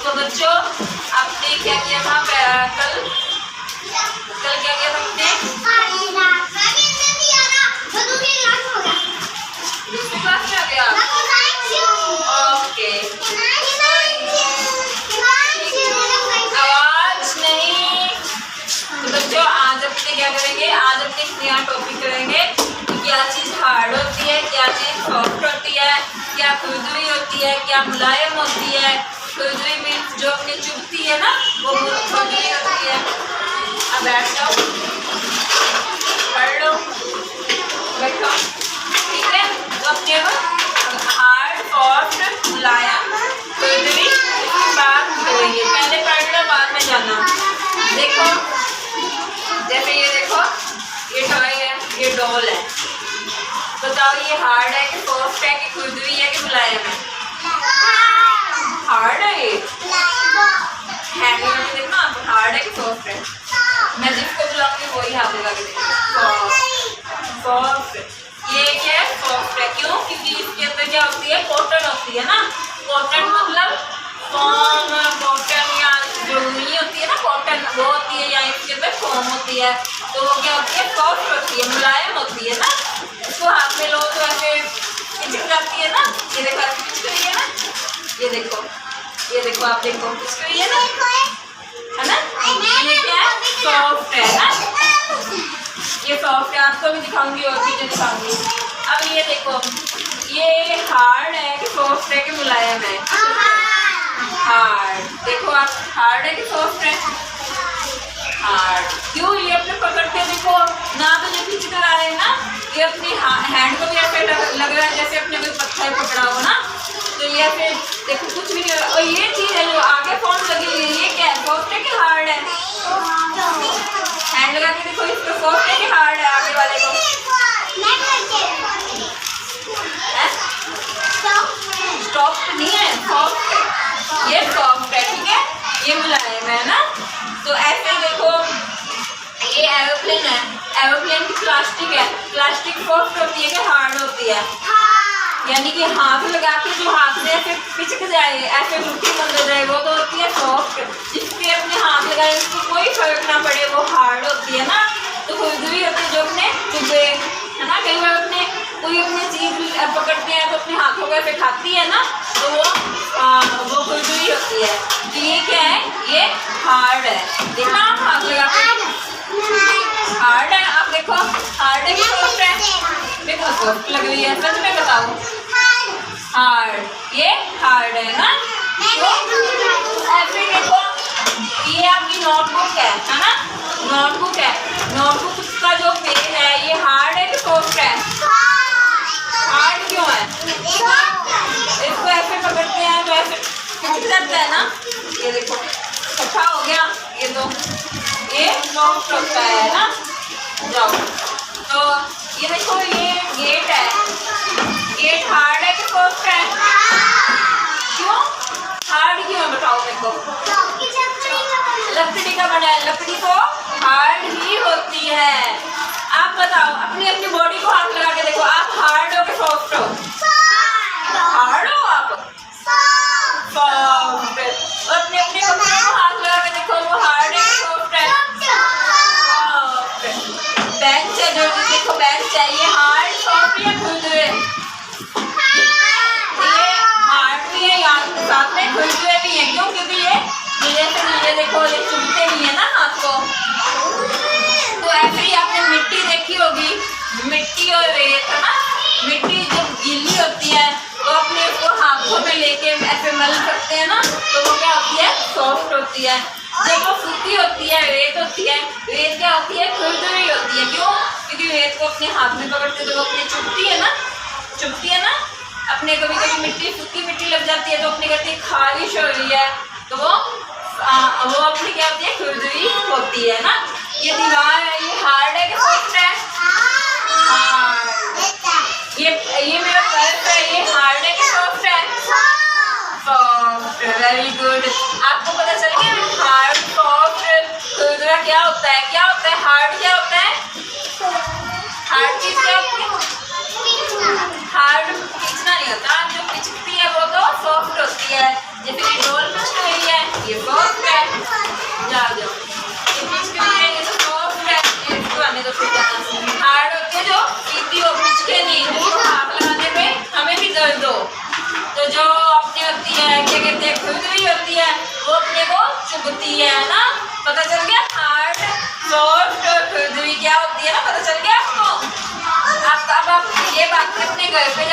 तो बच्चों आपने क्या किया था कल क्या किया था आपने? दूसरी क्लास में आ गया। ओके, आवाज नहीं। तो बच्चों आज अपने क्या करेंगे, आज अपने नया टॉपिक करेंगे, क्या चीज़ हार्ड होती है, क्या चीज़ सॉफ्ट होती है, क्या खुरदुरी होती है, क्या मुलायम होती है। खुरदुरी मीन्स जो अपने चुभती है ना, वो खुरदुरी होती है। अब बैठ जाओ, पढ़ लो, बैठो, ठीक है। तो अपने हार्ड सॉफ्ट मुलायम खुरदुरी इसकी बात करेंगे। पहले पढ़ लो, बाद में जाना। देखो जैसे ये देखो, ये टॉय है, ये डॉल है। बताओ ये हार्ड है कि सॉफ्ट है कि खुरदुरी है कि मुलायम है? हार्ड है। ये हैंड लगा के देखना आप, हार्ड है कि सॉफ्ट है। मैं जिसको बुलाऊंगी वही हाथ लगा के देखना। सॉफ्ट। ये क्या है? सॉफ्ट है। क्यों? क्योंकि इसके अंदर क्या होती है, कॉटन होती है ना। कॉटन मतलब फॉर्म, कॉटन या जो नहीं होती है ना कॉटन, वो होती है, या इसके अंदर फॉर्म होती है। तो वो क्या होती है, सॉफ्ट होती है, मुलायम होती है ना। इसको हाथ में लो तो ऐसे चिपक जाती है ना। ये देखो ऐसे चिपक रही है ना, ये देखो, ये देखो, आप देखो चिपक रही है ना, है ना। ये क्या है? सॉफ्ट है ना, ये सॉफ्ट है। आपको भी दिखाऊंगी और चीज़ें दिखाऊंगी। अब ये देखो, ये हार्ड है कि सॉफ्ट है कि मुलायम है? हार्ड। देखो आप, हार्ड है कि सॉफ्ट है? हार्ड। क्यों? ये अपने पकड़ते देखो ना, तो जो खींच कर आ रहे हैं ना, ये अपनी हैंड को भी ऐसे लग रहा है जैसे अपने कोई पत्थर पकड़ा हो ना। तो ये फिर देखो कुछ भी नहीं। और ये चीज़ है जो आगे फॉर्म लगी हुई है, ये क्या है, सॉफ्ट है कि हार्ड है? हैंड लगा के देखो, इसको सॉफ्ट है कि हार्ड है आगे वाले को? सॉफ्ट नहीं है, सॉफ्ट है। ये सॉफ्ट है, ठीक है, ये मुलायम है ना। तो ऐसे ही देखो, ये एरोप्लेन है, एरोप्लेन की प्लास्टिक है। प्लास्टिक सॉफ्ट होती है कि हार्ड होती है? यानी कि हाथ लगा के जो हाथ में ऐसे पिचक जाए, ऐसे मुट्ठी बंद जाए, वो तो होती है सॉफ्ट। जिसके अपने हाथ लगाए उसको कोई फर्क ना पड़े, वो हार्ड होती है ना। तो खुरदुरी होती है जो अपने चुभे, है ना। कई बार अपने कोई अपनी चीज़ पकड़ते हैं तो अपने हाथों को ऐसे खाती है ना, तो वो खुरदुरी होती है। तो ये क्या है, ये हार्ड है। देखना आप हाथ लगा के, हार्ड है। आप देखो, हार्ड है कि सॉफ्ट है? देखो सॉफ्ट लग रही है, सच में बताओ। हार्ड, ये हार्ड है ना। तो ऐसे देखो, ये आपकी नोटबुक है ना, नोटबुक है। नोटबुक का जो पेज है, ये हार्ड है कि सॉफ्ट है? हार्ड क्यों है? इसको ऐसे पकड़ते हैं तो ऐसे खिंच जाता है ना। ये देखो अच्छा हो गया, ये तो ये सॉफ्ट होता है ना। जाओ, तो ये देखो, ये गेट है, गेट हार्ड है कि सॉफ्ट है? क्यों हार्ड क्यों है बताओ मेरे को? लकड़ी का बना है, लकड़ी तो हार्ड ही होती है। आप बताओ, अपनी अपनी बॉडी को हाथ लगा के देखो, आप हार्ड हो कि सॉफ्ट हो? हार्ड हो आप? सॉफ्ट। और अपने अपने कपड़े को हाथ लगा के देखो, वो हार्ड है कि सॉफ्ट है? सॉफ्ट। बेंच है, जो देखो बेंच है, ये हार्ड, सॉफ्ट या खुरदुरे? ये हार्ड भी है, यहाँ साथ में खुरदुरे भी है। क्यों? क्योंकि ये देखो, ये चुभते नहीं है ना हाथ को। तो ऐसे ही आपने मिट्टी देखी होगी, मिट्टी और रेत, है ना। मिट्टी जब गीली होती है तो अपने उसको हाथों में लेके ऐसे मल सकते हैं ना, तो वो क्या होती है, सॉफ्ट होती है। जब वो सूखी होती है, रेत होती है, रेत क्या होती है, खुरदुरी होती है। क्यों? क्योंकि रेत को अपने हाथ में पकड़ते तो वो अपनी चुभती है ना, चुभती है ना। अपने कभी कभी मिट्टी, सूखी मिट्टी लग जाती है तो अपने कहते हैं खारिश हो रही है, तो वो अपनी क्या होती है, खुरदुरी होती है ना। ये दीवार है, ये हार्ड है कि सॉफ्ट है? हार्ड। ये मेरा पर्स है, ये हार्ड है कि सॉफ्ट है? सॉफ्ट। Very good. आपको पता चल गया हार्ड, सॉफ्ट, खुरदुरा क्या होता है? क्या होता है हार्ड? क्या होता है हार्ड? चीज क्या होती है? हार्ड खींचना नहीं होता, जो पिचकती है वो तो सॉफ्ट होती है। जैसे कि डोल पिचक रही है, ये सॉफ्ट है। जाओ जाओ, ये पिचकरी है, ये तो सॉफ्ट है, ये इसको आने दो। हार्ड होती है जो सीधी हो, पिचके नहीं, जो हाथ लगाने पे हमें भी दर्द हो। तो जो अपनी होती है, क्या कहते हैं, खुरदरी होती है, वो अपने को चुभती है ना। पता चल गया हार्ड, सॉफ्ट और खुरदरी क्या होती है ना, पता चल गया आपको। अब आप ये बात अपने घर पे